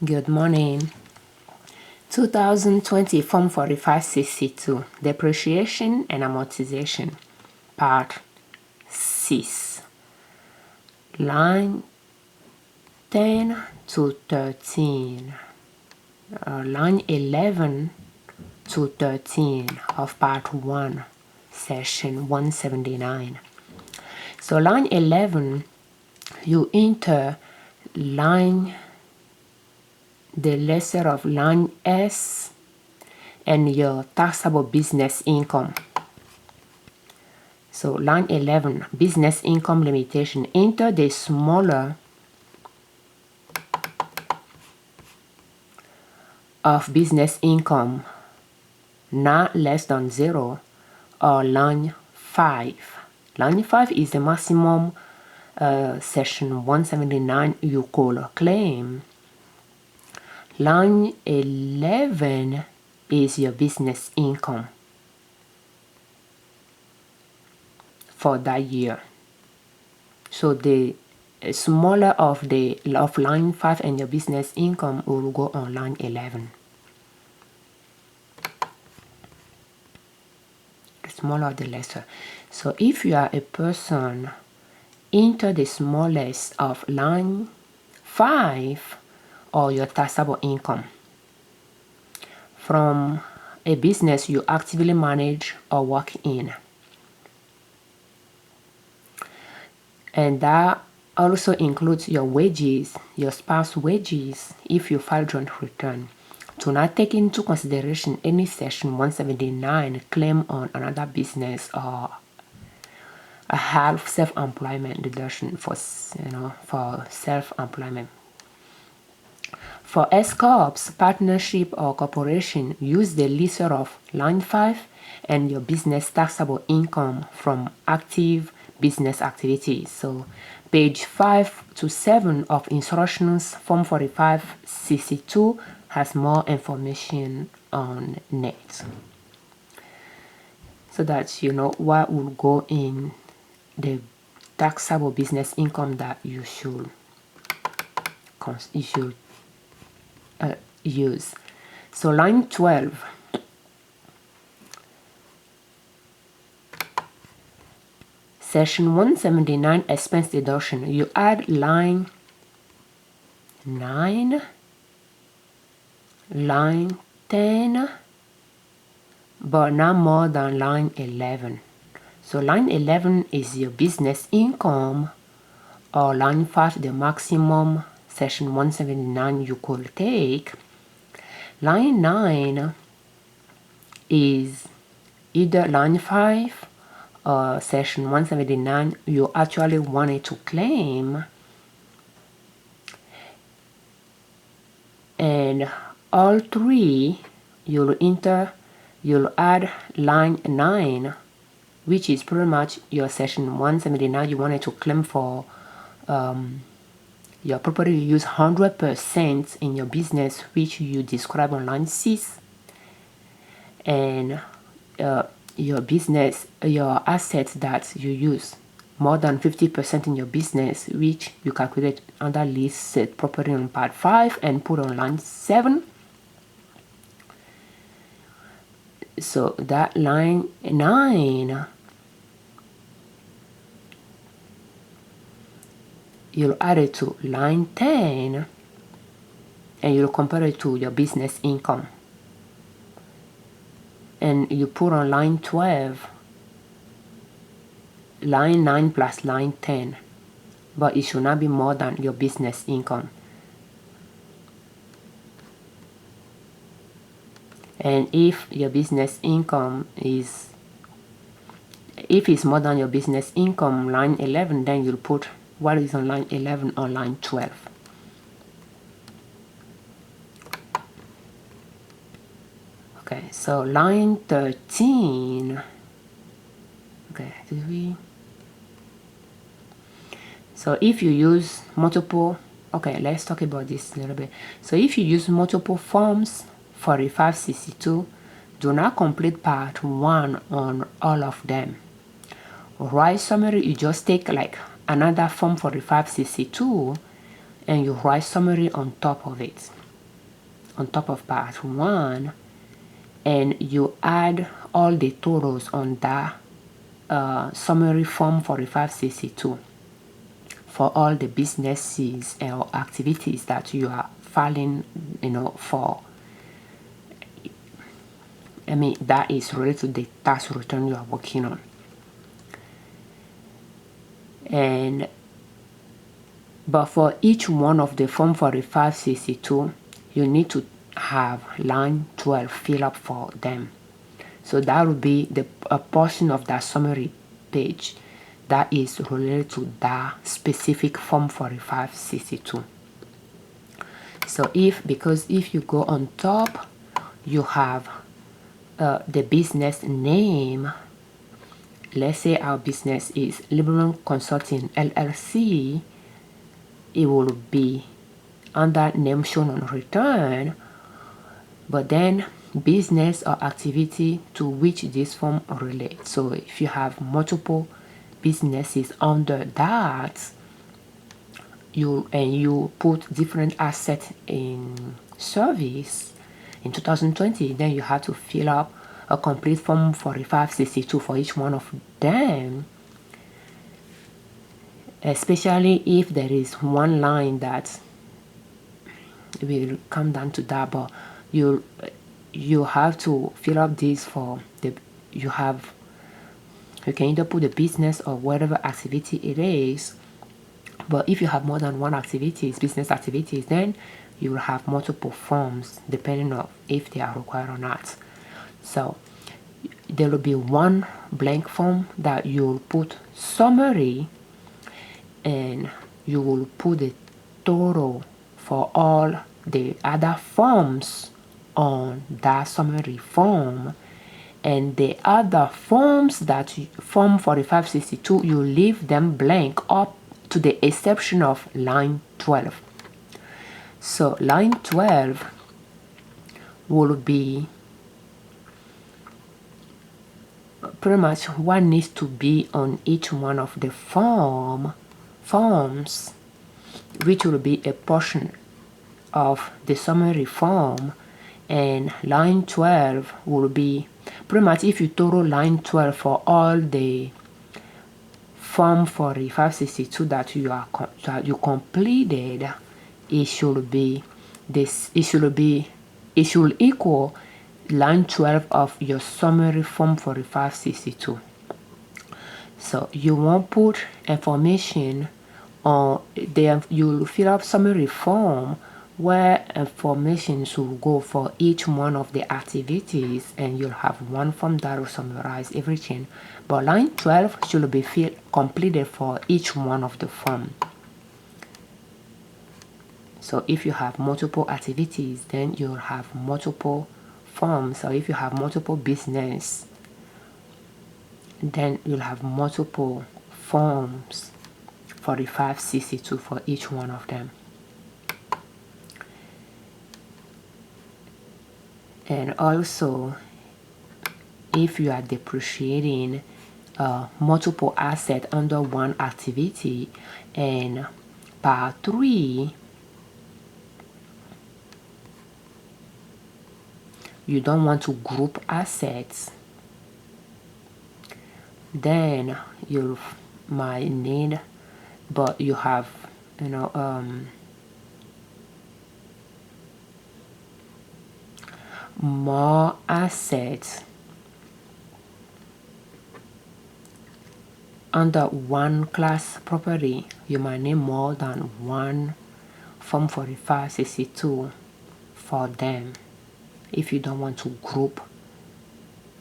Good morning. 2020 Form 4562 Depreciation and Amortization Part 6 Line 10 to 13 Line 11 to 13 of Part 1 Section 179. So line 11, you enter the lesser of line S and your taxable business income. So line 11, business income limitation. Enter the smaller of business income, not less than 0, or line 5. Line 5 is the maximum section 179 you could claim. Line 11 is your business income for that year. So the smaller of line 5 and your business income will go on line 11. The smaller the lesser. So if you are a person, enter the smallest of line 5 or your taxable income from a business you actively manage or work in. And that also includes your wages, your spouse wages, if you file joint return. Do not take into consideration any section 179 claim on another business or a half self-employment deduction for self-employment. For S corps, partnership or corporation, use the lesser of line 5 and your business taxable income from active business activities. So page 5 to 7 of instructions form 4562 has more information on it, so that you know what will go in the taxable business income that you should use. So line 12, section 179 expense deduction, you add line 9, line 10, but not more than line 11. So line 11 is your business income, or line 5 the maximum section 179 you could take. Line 9 is either line 5 or section 179 you actually wanted to claim, and all three you'll add line 9, which is pretty much your section 179 you wanted to claim for your property you use 100% in your business, which you describe on line 6, and your assets that you use more than 50% in your business, which you calculate under listed property on part 5 and put on line 7. So that line 9, you'll add it to line 10 and you'll compare it to your business income. And you put on line 12 line 9 plus line 10, but it should not be more than your business income. And if your business income is, if it's more than your business income, line 11, then you'll put what is on line 11 on line 12. Okay, so line 13. Okay, so if you use multiple, okay, let's talk about this a little bit. So if you use multiple forms 4562, do not complete part 1 on all of them. Write summary, you just take like another form 4562 and you write summary on top of it. on top of part 1, and you add all the totals on that summary form 4562 for all the businesses or activities that you are filing, for. That is related to the tax return you are working on. But for each one of the form 4562, you need to have line 12 fill up for them. So that will be a portion of that summary page that is related to that specific form 4562. So because if you go on top, you have the business name. Let's say our business is Liberum Consulting L.L.C. It will be under name shown on return, but then business or activity to which this form relates. So if you have multiple businesses under that, you put different assets in service in 2020, then you have to fill up a complete form 4562 for each one of them, especially if there is one line that will come down to that, but you have to fill up this for you can either put the business or whatever activity it is. But if you have more than one business activities, then you will have multiple forms depending on if they are required or not. So there will be one blank form that you'll put summary, and you will put the total for all the other forms on that summary form, and the other forms that form 4562, you leave them blank up to the exception of line 12. So line 12 will be pretty much what needs to be on each one of the forms, which will be a portion of the summary form, and line 12 will be pretty much, if you total line 12 for all the form 4562 that you completed, it should equal line 12 of your summary form 4562. So you won't put information on you'll fill up summary form where information should go for each one of the activities, and you'll have one form that will summarize everything, but line 12 should be completed for each one of the form. So if you have multiple activities, then you'll have multiple forms. So if you have multiple business, then you'll have multiple forms 4562 for each one of them. And also, if you are depreciating multiple assets under one activity, and part 3, you don't want to group assets, then you might need, but you have more assets under one class property. You might need more than one form 4562 for them if you don't want to group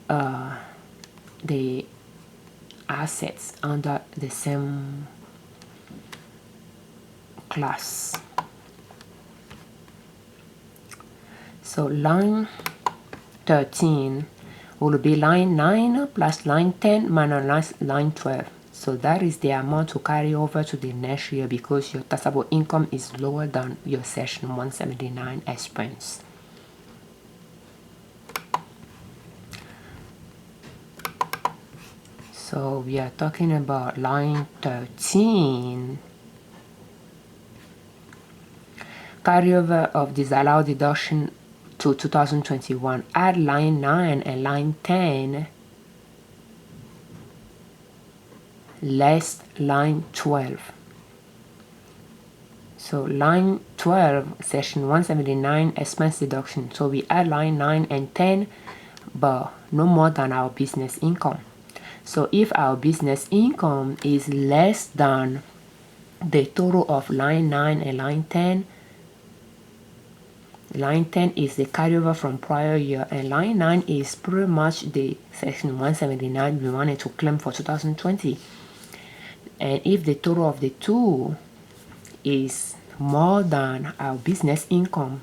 the assets under the same class. So line 13 will be line 9 plus line 10 minus line 12. So that is the amount to carry over to the next year because your taxable income is lower than your section 179 expense. So we are talking about line 13. Carryover of disallowed deduction to 2021, add line 9 and line 10 less line 12. So line 12, section 179, expense deduction. So we add line 9 and 10, but no more than our business income. So if our business income is less than the total of line 9 and line 10, line 10 is the carryover from prior year, and line 9 is pretty much the section 179 we wanted to claim for 2020. And if the total of the two is more than our business income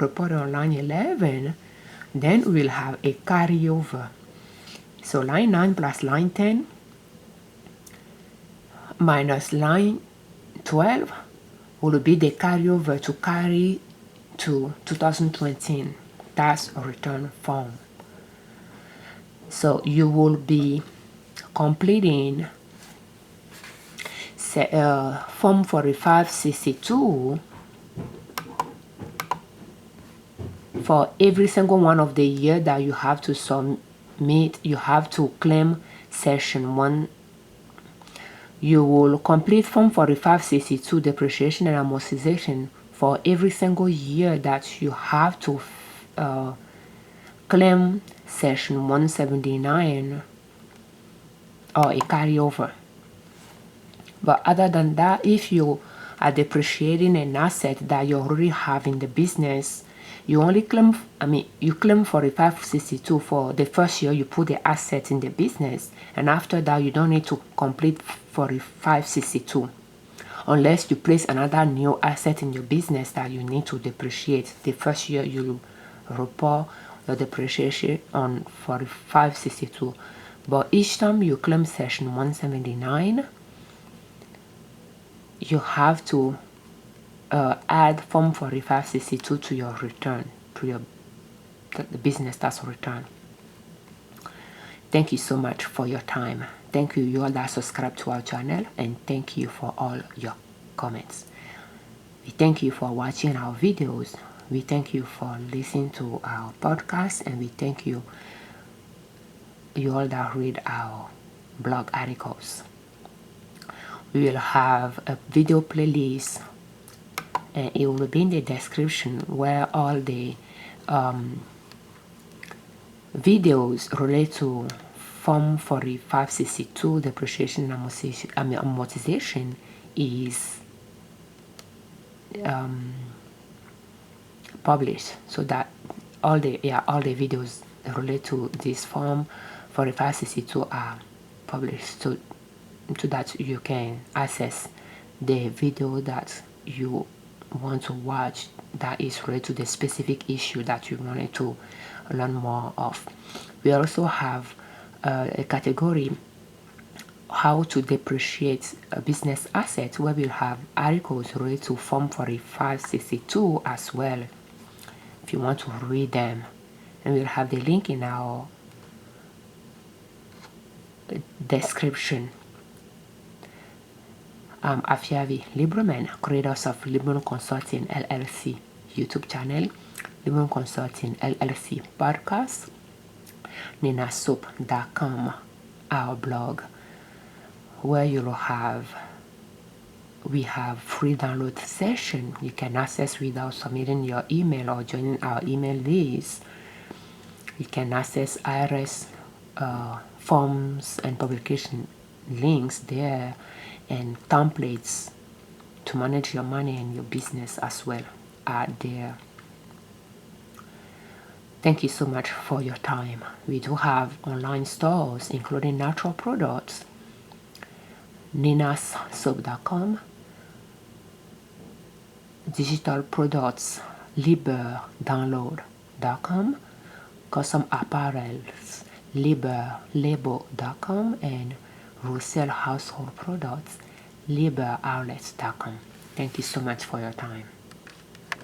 reported on line 11, then we'll have a carryover. So line 9 plus line 10 minus line 12 will be the carryover to carry to 2020 tax return form. So you will be completing form 4562 for every single one of the year that you have to submit. You have to claim section 1. You will complete form 4562 depreciation and amortization for every single year that you have to claim section 179 or a carryover. But other than that, if you are depreciating an asset that you already have in the business, you only claim, you claim 4562 for the first year you put the asset in the business, and after that you don't need to complete 4562 unless you place another new asset in your business that you need to depreciate. The first year you report your depreciation on 4562, but each time you claim section 179, you have to add form 4562 to your return, to the business tax return. Thank you so much for your time. Thank you all that subscribe to our channel, and thank you for all your comments. We thank you for watching our videos. We thank you for listening to our podcast, and we thank you all that read our blog articles. We will have a video playlist, and it will be in the description, where all the videos related to form 4562 depreciation and amortization is published, so that all the videos related to this form 4562 are published, so that you can access the video that you want to watch that is related to the specific issue that you wanted to learn more of. We also have a category, how to depreciate a business asset, where we'll have articles related to form 4562 as well, if you want to read them, and we'll have the link in our description. Afiavi Liberman, creators of Liberman Consulting L.L.C. YouTube channel, Liberman Consulting L.L.C. podcast, ninasoup.com, our blog, where we have free download session you can access without submitting your email or joining our email list. You can access IRS forms and publication links there, and templates to manage your money and your business as well are there. Thank you so much for your time. We do have online stores including natural products, ninasoup.com, digital products, liberdownload.com, custom apparels, liberlabel.com, and resell household products, liberoutlets.com. Thank you so much for your time.